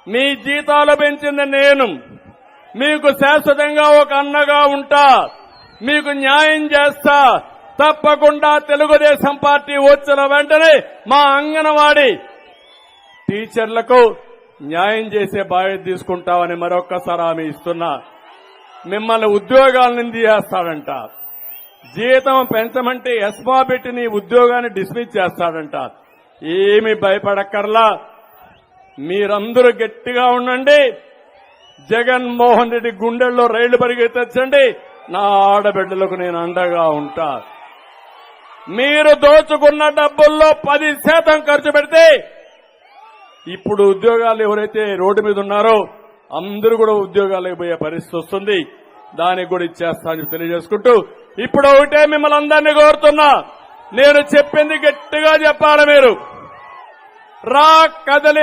మీ జీతాలు పెంచింది నేను. మీకు శాశ్వతంగా ఒక అన్నగా ఉంటా, మీకు న్యాయం చేస్తా. తప్పకుండా తెలుగుదేశం పార్టీ వచ్చిన వెంటనే మా అంగన్వాడీ టీచర్లకు న్యాయం చేసే బాధ్యత తీసుకుంటామని మరొక్కసారి హామీ ఇస్తున్నా. మిమ్మల్ని ఉద్యోగాల నుంచి చేస్తాడంట, జీతం పెంచమంటే ఎస్మా పెట్టి నీ ఉద్యోగాన్ని డిస్మిస్ చేస్తాడంట. ఏమి భయపడక్కర్లా, మీరందరూ గట్టిగా ఉండండి. జగన్మోహన్ రెడ్డి గుండెల్లో రైళ్లు పరిగెత్తించండి. నా ఆడబిడ్డలకు నేను అండగా ఉంటా. మీరు దోచుకున్న డబ్బుల్లో 10% ఖర్చు పెడితే ఇప్పుడు ఉద్యోగాలు ఎవరైతే రోడ్డు మీద ఉన్నారో అందరూ కూడా ఉద్యోగాలకు పోయే పరిస్థితి వస్తుంది. దానికి కూడా ఇచ్చేస్తానని తెలియజేసుకుంటూ ఇప్పుడు ఒకటే మిమ్మల్ని అందరినీ కోరుతున్నా, నేను చెప్పింది గట్టిగా చెప్పాలి. మీరు రా కదలి